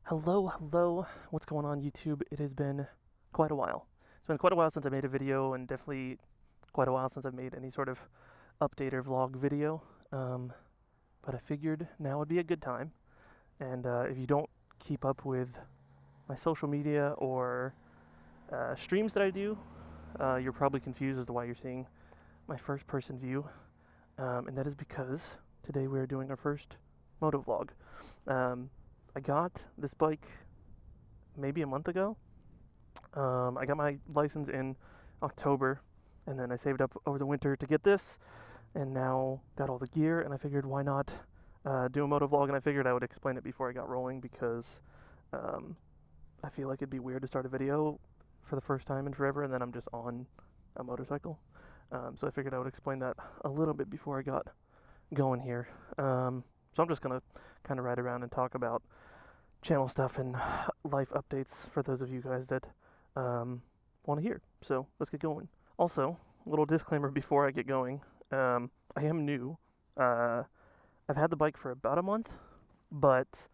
Hello, what's going on YouTube? It has been quite a while. It's been quite a while since I made a video, and definitely quite a while since I've made any sort of update or vlog video. But I figured now would be a good time. And if you don't keep up with my social media or streams that I do, you're probably confused as to why you're seeing my first person view. And that is because today we are doing our first moto vlog. I got this bike maybe a month ago. I got my license in October, and then I saved up over the winter to get this, and now got all the gear, and I figured why not do a moto vlog, and I figured I would explain it before I got rolling because I feel like it'd be weird to start a video for the first time in forever, and then I'm just on a motorcycle. So I figured I would explain that a little bit before I got going here. So I'm just going to kind of ride around and talk about channel stuff and life updates for those of you guys that want to hear. So let's get going. Also, a little disclaimer before I get going. I am new. I've had the bike for about a month, but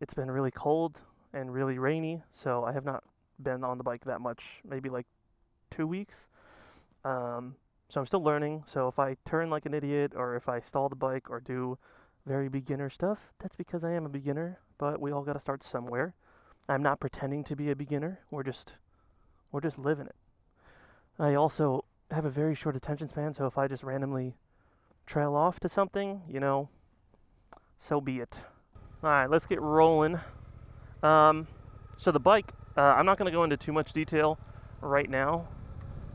it's been really cold and really rainy, so I have not been on the bike that much, maybe like 2 weeks. So I'm still learning, so if I turn like an idiot or if I stall the bike or do very beginner stuff, that's because I am a beginner, but we all got to start somewhere. I'm not pretending to be a beginner, we're just living it. I also have a very short attention span, so if I just randomly trail off to something, you know, so be it. Alright, let's get rolling. So the bike, I'm not going to go into too much detail right now.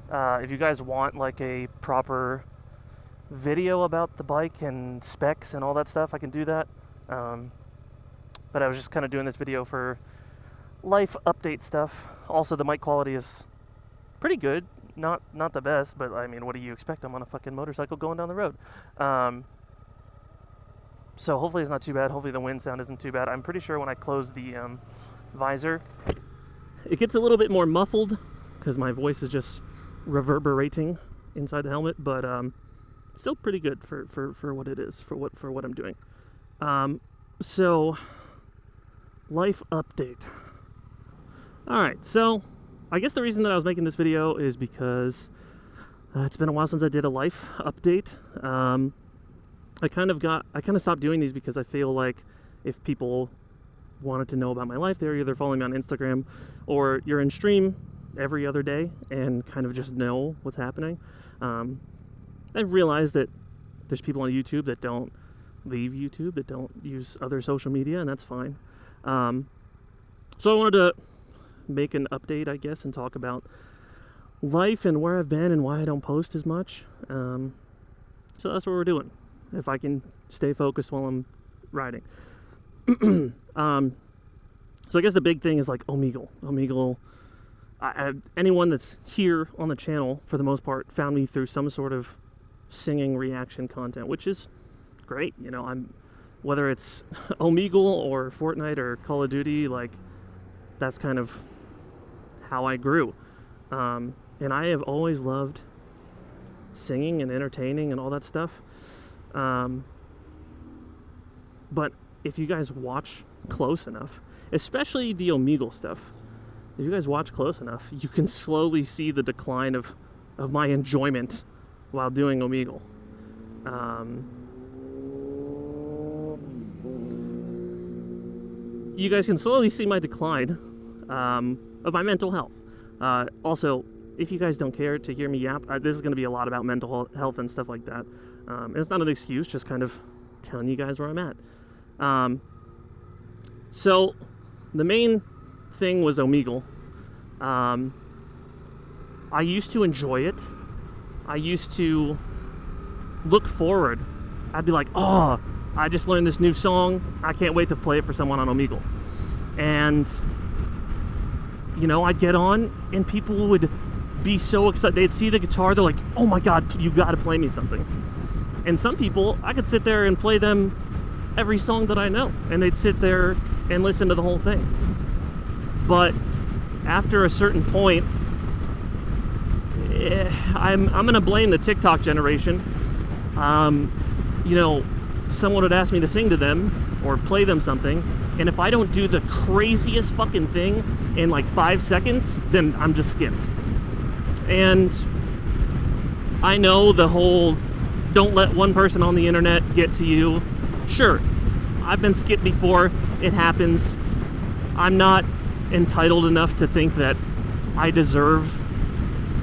If you guys want like a proper video about the bike and specs and all that stuff, I can do that. But I was just kind of doing this video for life update stuff. Also, the mic quality is pretty good. Not the best, but I mean, what do you expect? I'm on a fucking motorcycle going down the road. So hopefully it's not too bad. Hopefully the wind sound isn't too bad. I'm pretty sure when I close the visor, it gets a little bit more muffled because my voice is just reverberating inside the helmet, but still pretty good for what it is, for what I'm doing. So life update. Alright, so I guess the reason that I was making this video is because it's been a while since I did a life update. I kind of stopped doing these because I feel like if people wanted to know about my life, they're either following me on Instagram or you're in stream every other day and kind of just know what's happening. I've realized that there's people on YouTube that don't leave YouTube, that don't use other social media, and that's fine. So I wanted to make an update, I guess, and talk about life and where I've been and why I don't post as much. So that's what we're doing, if I can stay focused while I'm riding. So I guess the big thing is like Omegle. Anyone that's here on the channel, for the most part, found me through some sort of singing reaction content, which is great. You know, whether it's Omegle or Fortnite or Call of Duty, like, that's kind of how I grew. And I have always loved singing and entertaining and all that stuff. But if you guys watch close enough, especially the Omegle stuff, if you guys watch close enough, you can slowly see the decline of my enjoyment while doing Omegle. You guys can slowly see my decline of my mental health. Also, if you guys don't care to hear me yap, this is going to be a lot about mental health and stuff like that. And it's not an excuse, just kind of telling you guys where I'm at. So, the main thing was Omegle. I used to enjoy it. I used to look forward. I'd be like, oh, I just learned this new song. I can't wait to play it for someone on Omegle. And, you know, I'd get on and people would be so excited. They'd see the guitar. They're like, oh my God, you got to play me something. And some people, I could sit there and play them every song that I know. And they'd sit there and listen to the whole thing. But after a certain point, I'm gonna blame the TikTok generation. You know, someone would ask me to sing to them or play them something, and if I don't do the craziest fucking thing in like 5 seconds, then I'm just skipped. And I know the whole don't let one person on the internet get to you. Sure, I've been skipped before. It happens. I'm not entitled enough to think that I deserve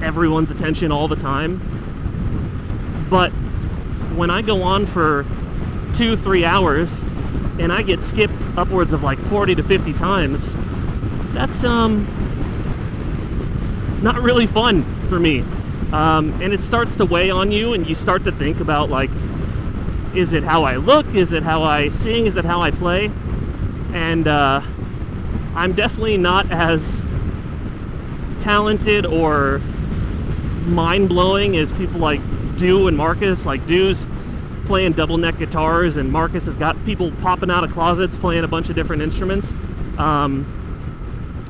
everyone's attention all the time. But when I go on for 2-3 hours and I get skipped upwards of like 40 to 50 times, that's not really fun for me. And it starts to weigh on you, and you start to think about, like, is it how I look? Is it how I sing? Is it how I play? And I'm definitely not as talented or mind-blowing as people like Do and Marcus. Like, Do's playing double neck guitars, and Marcus has got people popping out of closets playing a bunch of different instruments. And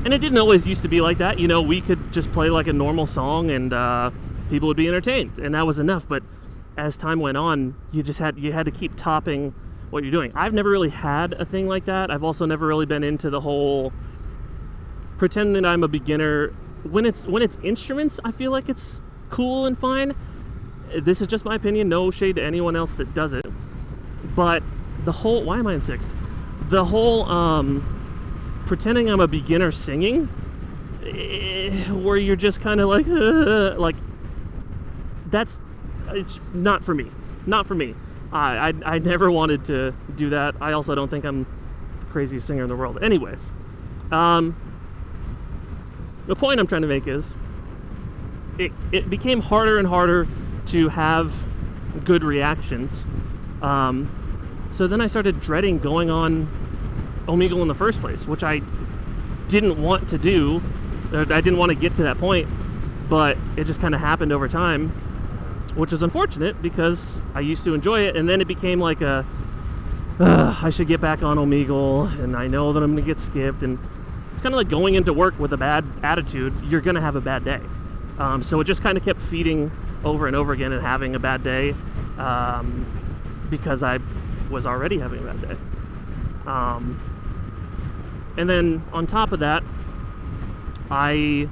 it didn't always used to be like that. You know, we could just play like a normal song and people would be entertained, and that was enough. But as time went on, you had to keep topping what you're doing. I've never really had a thing like that. I've also never really been into the whole pretend that I'm a beginner. When it's instruments, I feel like it's cool and fine. This is just my opinion, no shade to anyone else that does it. But the whole, why am I in sixth? The whole pretending I'm a beginner singing, where you're just kind of like it's not for me. Not for me. I never wanted to do that. I also don't think I'm the craziest singer in the world. Anyways, the point I'm trying to make is it became harder and harder to have good reactions. So then I started dreading going on Omegle in the first place, which I didn't want to do. I didn't want to get to that point, but it just kind of happened over time, which is unfortunate because I used to enjoy it. And then it became like I should get back on Omegle, and I know that I'm going to get skipped. And it's kind of like going into work with a bad attitude. You're going to have a bad day. So it just kind of kept feeding over and over again and having a bad day because I was already having a bad day. And then on top of that, I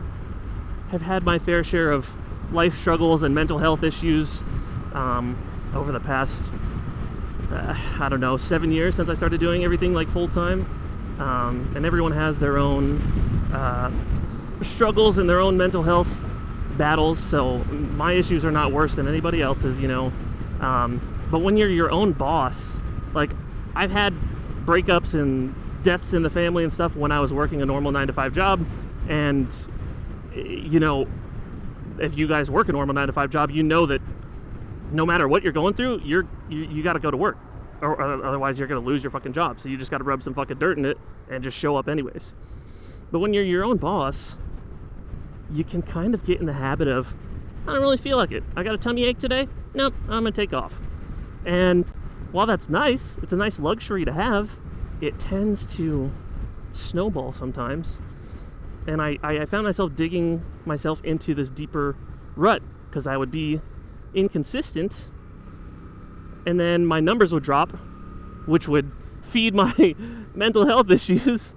have had my fair share of life struggles and mental health issues over the past, I don't know, 7 years since I started doing everything like full time. And everyone has their own struggles and their own mental health battles, so my issues are not worse than anybody else's, you know. But when you're your own boss, like, I've had breakups and deaths in the family and stuff when I was working a normal 9-to-5 job, and you know, if you guys work a normal 9-to-5 job, you know that no matter what you're going through, you got to go to work, or otherwise you're going to lose your fucking job. So you just got to rub some fucking dirt in it and just show up anyways. But when you're your own boss, you can kind of get in the habit of, I don't really feel like it. I got a tummy ache today? Nope, I'm going to take off. And while that's nice, it's a nice luxury to have, it tends to snowball sometimes. And I found myself digging myself into this deeper rut because I would be inconsistent, and then my numbers would drop, which would feed my mental health issues.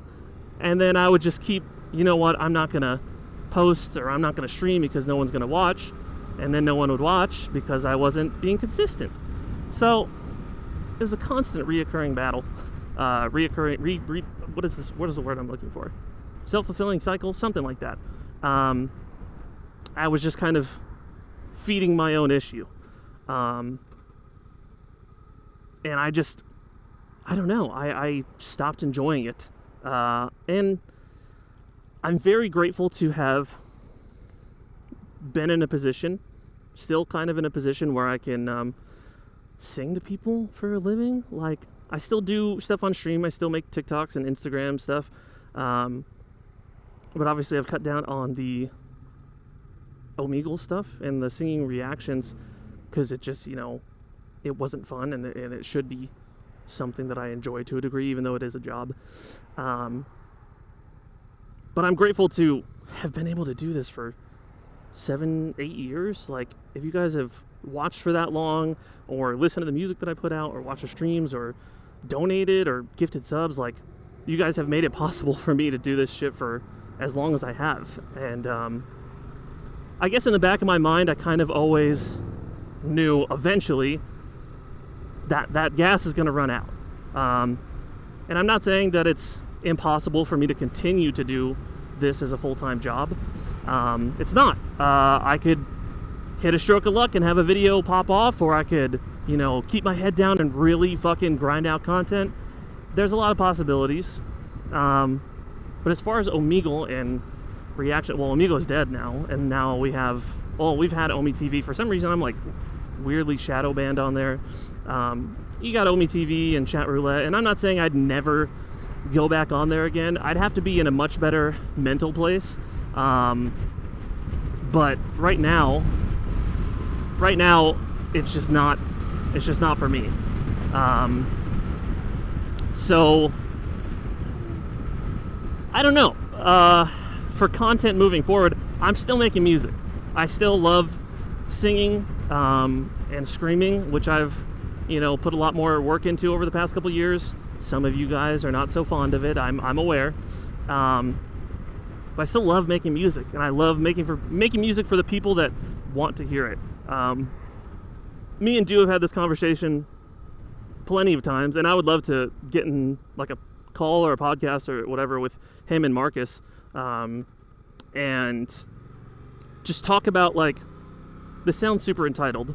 And then I would just keep, you know what, I'm not going to post or I'm not going to stream because no one's going to watch, and then no one would watch because I wasn't being consistent. So it was a constant reoccurring battle. What is this? What is the word I'm looking for? Self-fulfilling cycle, something like that. I was just kind of feeding my own issue. And I don't know, I stopped enjoying it. And I'm very grateful to have been in a position, still kind of in a position where I can sing to people for a living. Like, I still do stuff on stream. I still make TikToks and Instagram stuff. But obviously I've cut down on the Omegle stuff and the singing reactions because it just, you know, it wasn't fun, and it should be something that I enjoy to a degree, even though it is a job. But I'm grateful to have been able to do this for 7-8 years. Like, if you guys have watched for that long, or listened to the music that I put out, or watched the streams, or donated, or gifted subs. Like, you guys have made it possible for me to do this shit for as long as I have. And I guess in the back of my mind, I kind of always knew eventually that gas is going to run out. And I'm not saying that it's impossible for me to continue to do this as a full-time job. It's not. I could hit a stroke of luck and have a video pop off, or I could, you know, keep my head down and really fucking grind out content. There's a lot of possibilities. But as far as Omegle and reaction, well, Omegle's dead now, and now we've had Omi TV. For some reason, I'm like weirdly shadow banned on there. You got Omi TV and Chat Roulette, and I'm not saying I'd never go back on there again. I'd have to be in a much better mental place. But right now, it's just not for me. So I don't know. For content moving forward, I'm still making music. I still love singing and screaming, which I've, you know, put a lot more work into over the past couple years. Some of you guys are not so fond of it. I'm aware. But I still love making music, and I love making music for the people that want to hear it. Me and Dew have had this conversation plenty of times, and I would love to get in like a call or a podcast or whatever with him and Marcus, and just talk about, like, this sounds super entitled,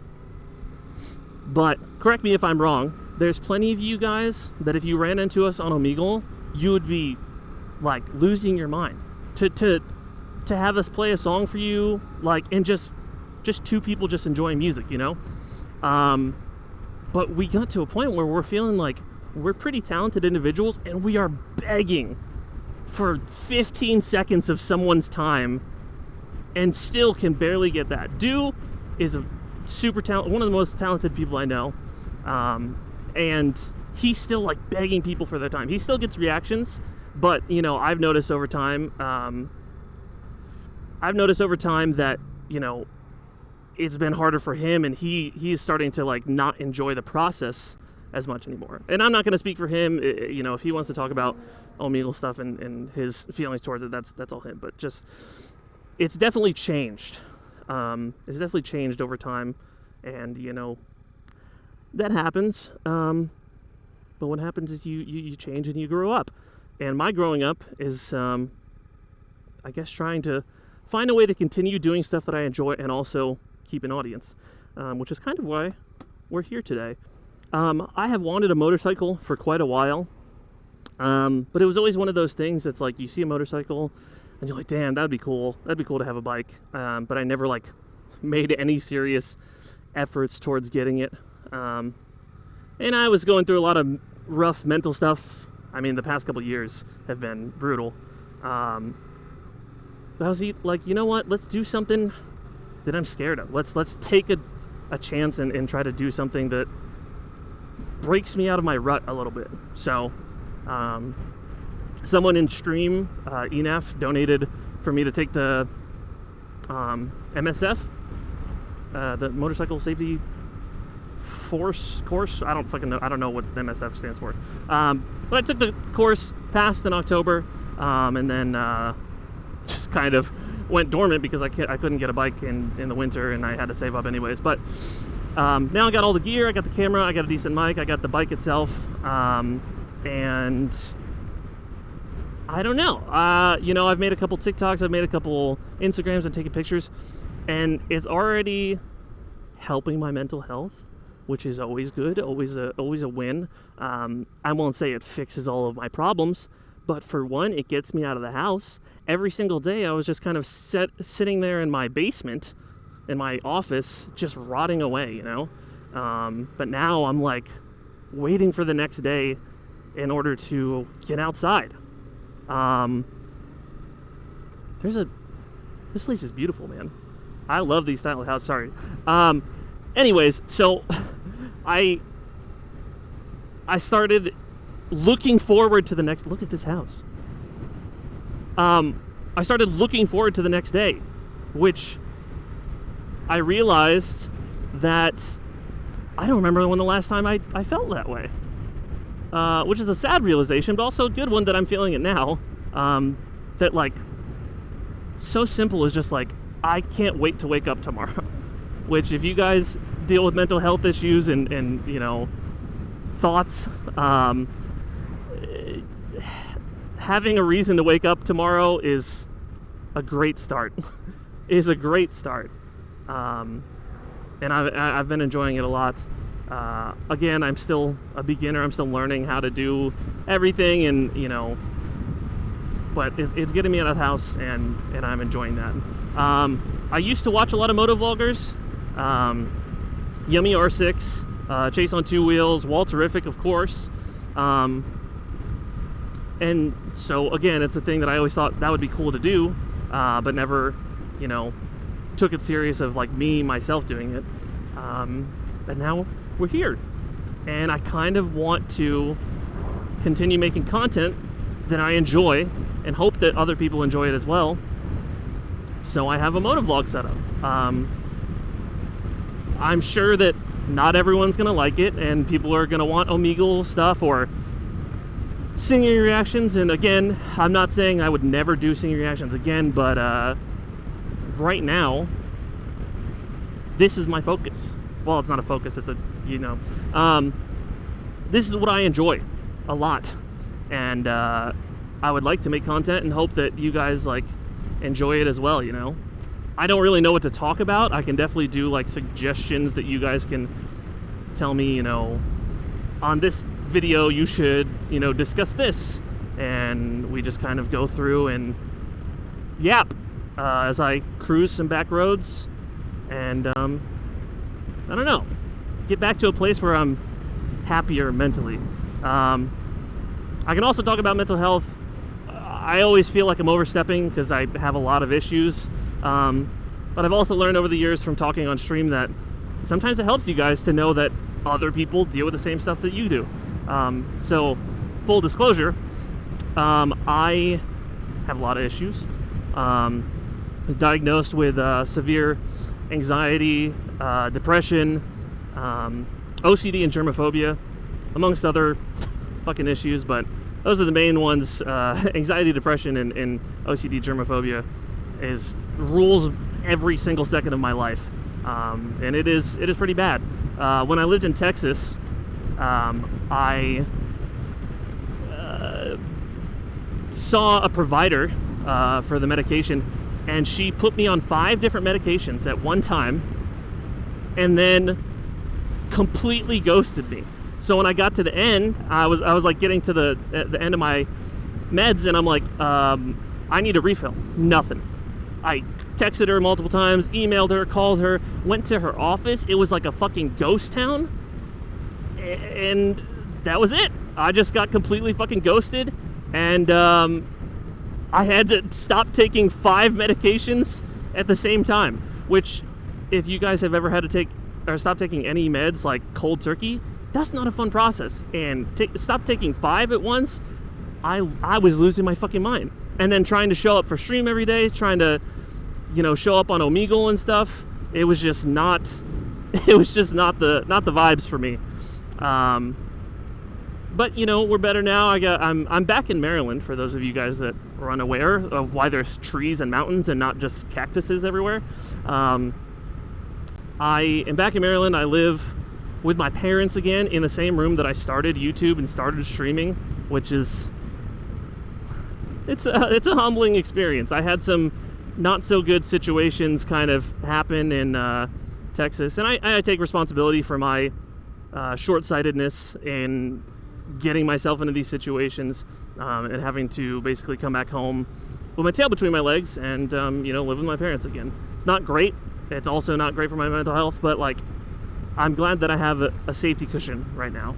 but correct me if I'm wrong, there's plenty of you guys that if you ran into us on Omegle, you would be like losing your mind to have us play a song for you, like, and just two people just enjoying music, you know. But we got to a point where we're feeling like we're pretty talented individuals, and we are begging for 15 seconds of someone's time, and still can barely get that. Dew is a super talented, one of the most talented people I know, and he's still like begging people for their time. He still gets reactions, but, you know, I've noticed over time that, you know, it's been harder for him, and he's starting to like not enjoy the process as much anymore. And I'm not going to speak for him. You know, if he wants to talk about Omegle stuff and his feelings towards it, that's all him. But just, it's definitely changed. It's definitely changed over time, and, you know, that happens. But what happens is you change and you grow up. And my growing up is, I guess, trying to find a way to continue doing stuff that I enjoy and also keep an audience, which is kind of why we're here today. I have wanted a motorcycle for quite a while, but it was always one of those things that's like, you see a motorcycle and you're like, damn, that'd be cool. That'd be cool to have a bike. But I never like made any serious efforts towards getting it. And I was going through a lot of rough mental stuff. I mean, the past couple years have been brutal. I was like, you know what? Let's do something that I'm scared of. Let's take a chance and try to do something that breaks me out of my rut a little bit. So, someone in stream, ENAF, donated for me to take the MSF, the Motorcycle Safety Force course. I don't fucking know. I don't know what MSF stands for. But I took the course, passed in October, and then just kind of went dormant because I couldn't get a bike in the winter, and I had to save up anyways. But now I got all the gear. I got the camera. I got a decent mic. I got the bike itself, and I don't know. You know, I've made a couple TikToks. I've made a couple Instagrams and taken pictures, and it's already helping my mental health, which is always good, always a win. I won't say it fixes all of my problems, but for one, it gets me out of the house. Every single day, I was just kind of sitting there in my basement, in my office, just rotting away, you know? But now I'm like waiting for the next day in order to get outside. This place is beautiful, man. I love these style of houses. Sorry. Anyways, so I started looking forward to the next. Look at this house. I started looking forward to the next day, which I realized that I don't remember when the last time I felt that way. Which is a sad realization, but also a good one that I'm feeling it now. That, like, so simple is just like, I can't wait to wake up tomorrow. Which, if you guys deal with mental health issues and you know, thoughts, having a reason to wake up tomorrow is a great start. Is a great start. And I've been enjoying it a lot. Again, I'm still a beginner. I'm still learning how to do everything, and you know, but it's getting me out of the house, and I'm enjoying that. I used to watch a lot of moto vloggers. Yummy R6, Chase on Two Wheels, Walterific, of course. And so again, it's a thing that I always thought that would be cool to do, but never, you know, took it serious of like myself doing it. But now we're here, and I kind of want to continue making content that I enjoy and hope that other people enjoy it as well. So I have a moto vlog set up. I'm sure that not everyone's gonna like it, and people are gonna want Omegle stuff or singing reactions. And again, I'm not saying I would never do singing reactions again, but right now, this is my focus. Well, it's not a focus, it's a, you know, this is what I enjoy a lot, and I would like to make content and hope that you guys like enjoy it as well. You know, I don't really know what to talk about. I can definitely do like suggestions that you guys can tell me, you know, on this video you should, you know, discuss this, and we just kind of go through and yap as I cruise some back roads, and I don't know, get back to a place where I'm happier mentally. I can also talk about mental health. I always feel like I'm overstepping because I have a lot of issues, but I've also learned over the years from talking on stream that sometimes it helps you guys to know that other people deal with the same stuff that you do. So full disclosure, I have a lot of issues. Diagnosed with severe anxiety, depression, OCD and germophobia, amongst other fucking issues, but those are the main ones. Anxiety, depression, and OCD, germophobia rules every single second of my life, and it is pretty bad. When I lived in Texas, I saw a provider for the medication, and she put me on 5 different medications at one time, and then completely ghosted me. So when I got to the end, I was like getting to the end of my meds, and I'm like, I need a refill. Nothing. I texted her multiple times, emailed her, called her, went to her office. It was like a fucking ghost town, and that was it. I just got completely fucking ghosted, and I had to stop taking 5 medications at the same time, which, if you guys have ever had to take or stop taking any meds like cold turkey, that's not a fun process. And stop taking 5 at once, I was losing my fucking mind. And then trying to show up for stream every day, trying to, you know, show up on Omegle and stuff, it was just not the vibes for me. But you know, we're better now. I'm back in Maryland, for those of you guys that are unaware of why there's trees and mountains and not just cactuses everywhere. I am back in Maryland. I live with my parents again in the same room that I started YouTube and started streaming, which is it's a humbling experience. I had some not so good situations kind of happen in Texas, and I take responsibility for my short-sightedness in getting myself into these situations, and having to basically come back home with my tail between my legs and you know, live with my parents again. It's not great. It's also not great for my mental health, but like, I'm glad that I have a safety cushion right now.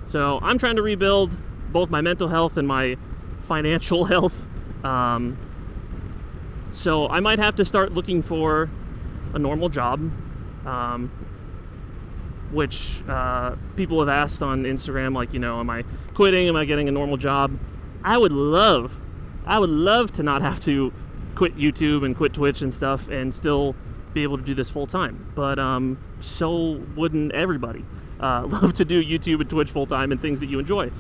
So I'm trying to rebuild both my mental health and my financial health. So I might have to start looking for a normal job, which people have asked on Instagram, like, you know, am I quitting? Am I getting a normal job? I would love to not have to quit YouTube and quit Twitch and stuff and still be able to do this full time, but so wouldn't everybody love to do YouTube and Twitch full time and things that you enjoy.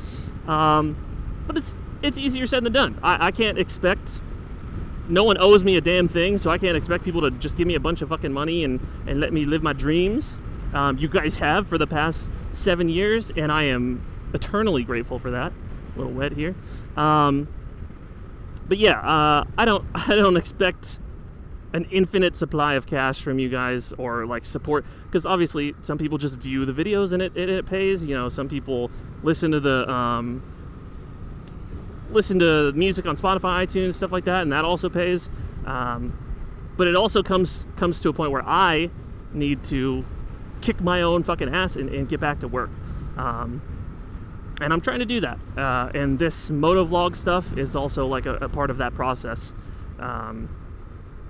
But it's easier said than done. I can't expect, no one owes me a damn thing, so I can't expect people to just give me a bunch of fucking money and let me live my dreams. You guys have for the past 7 years, and I am eternally grateful for that. A little wet here. But yeah, I don't expect an infinite supply of cash from you guys, or like support, because obviously some people just view the videos and it pays. You know, some people listen to the listen to music on Spotify, iTunes, stuff like that, and that also pays. But it also comes to a point where I need to kick my own fucking ass and get back to work. And I'm trying to do that. And this Moto vlog stuff is also like a part of that process.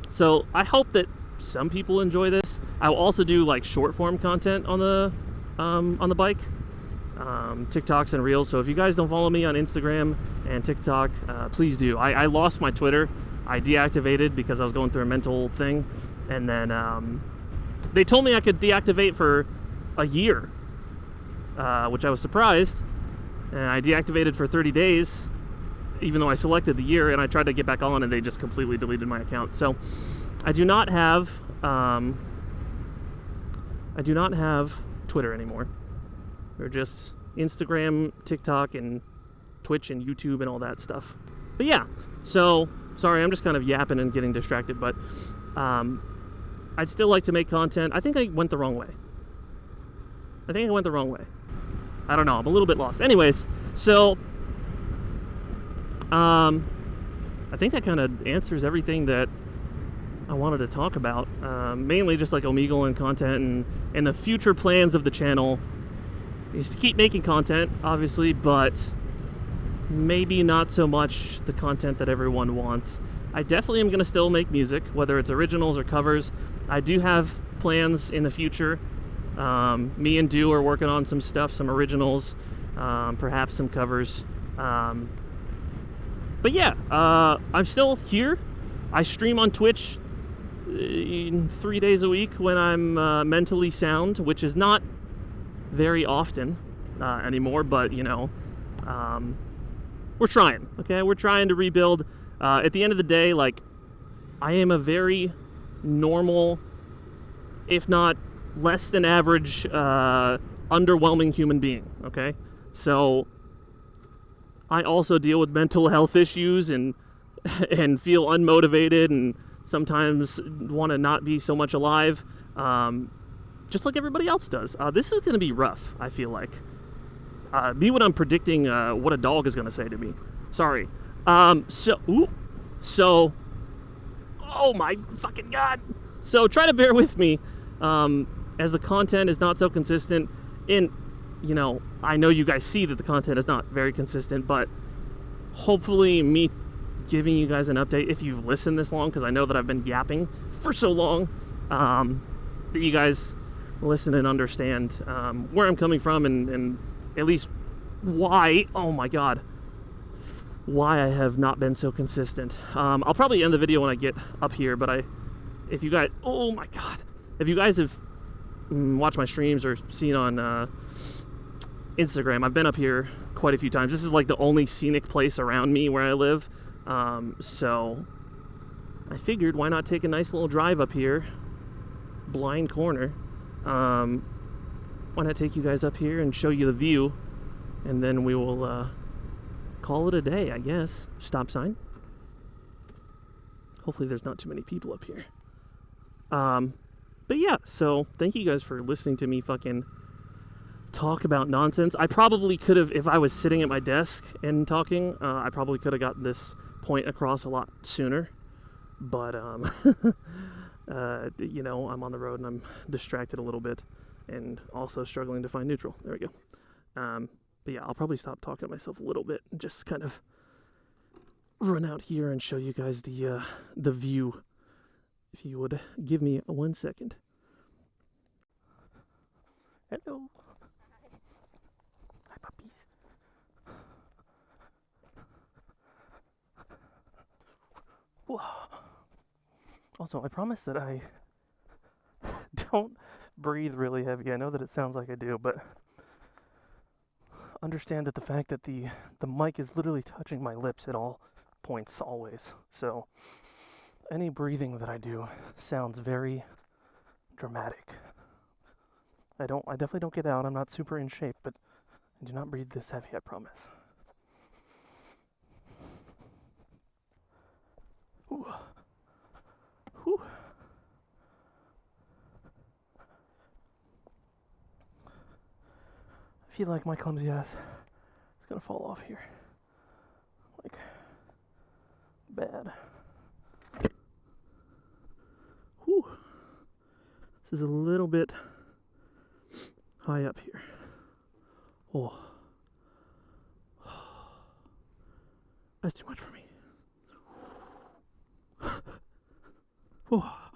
So I hope that some people enjoy this. I will also do like short form content on the bike, TikToks and Reels. So if you guys don't follow me on Instagram and TikTok, please do. I lost my Twitter. I deactivated because I was going through a mental thing, and then they told me I could deactivate for a year, which I was surprised. And I deactivated for 30 days, even though I selected the year, and I tried to get back on and they just completely deleted my account. So I do not have Twitter anymore. They're just Instagram, TikTok, and Twitch and YouTube and all that stuff. But yeah, so sorry, I'm just kind of yapping and getting distracted, but I'd still like to make content. I think I went the wrong way. I don't know, I'm a little bit lost. Anyways, so I think that kind of answers everything that I wanted to talk about. Mainly just like Omegle and content, and the future plans of the channel is to keep making content, obviously, but maybe not so much the content that everyone wants. I definitely am going to still make music, whether it's originals or covers. I do have plans in the future. Me and Do are working on some stuff, some originals, perhaps some covers. But yeah, I'm still here. I stream on Twitch 3 days a week when I'm mentally sound, which is not very often anymore, but you know, we're trying, okay? We're trying to rebuild. At the end of the day, like, I am a very normal, if not less than average, underwhelming human being, okay? So I also deal with mental health issues and feel unmotivated and sometimes want to not be so much alive, just like everybody else does. This is going to be rough, I feel like. Me when I'm predicting what a dog is going to say to me. Sorry. So, oh my fucking God. So try to bear with me, as the content is not so consistent. And, you know, I know you guys see that the content is not very consistent, but hopefully me giving you guys an update, if you've listened this long, because I know that I've been yapping for so long, that you guys listen and understand where I'm coming from, and at least why, oh my God, why I have not been so consistent. I'll probably end the video when I get up here, but if you guys, oh my God, if you guys have watched my streams or seen on Instagram, I've been up here quite a few times. This is like the only scenic place around me where I live, so I figured why not take a nice little drive up here, blind corner. Why not take you guys up here and show you the view, and then we will call it a day, I guess. Stop sign. Hopefully there's not too many people up here. But yeah, so thank you guys for listening to me fucking talk about nonsense. I probably could have, if I was sitting at my desk and talking, I probably could have gotten this point across a lot sooner. But, you know, I'm on the road and I'm distracted a little bit and also struggling to find neutral. There we go. But yeah, I'll probably stop talking to myself a little bit and just kind of run out here and show you guys the view. If you would give me 1 second. Hello. Hi, puppies. Whoa. Also, I promise that I don't breathe really heavy. I know that it sounds like I do, but understand that the fact that the mic is literally touching my lips at all points always. So any breathing that I do sounds very dramatic. I definitely don't get out. I'm not super in shape, but I do not breathe this heavy, I promise. Ooh. Whew. I feel like my clumsy ass is gonna fall off here. Like, bad. Whew. This is a little bit high up here. Oh. That's too much for me. Oh.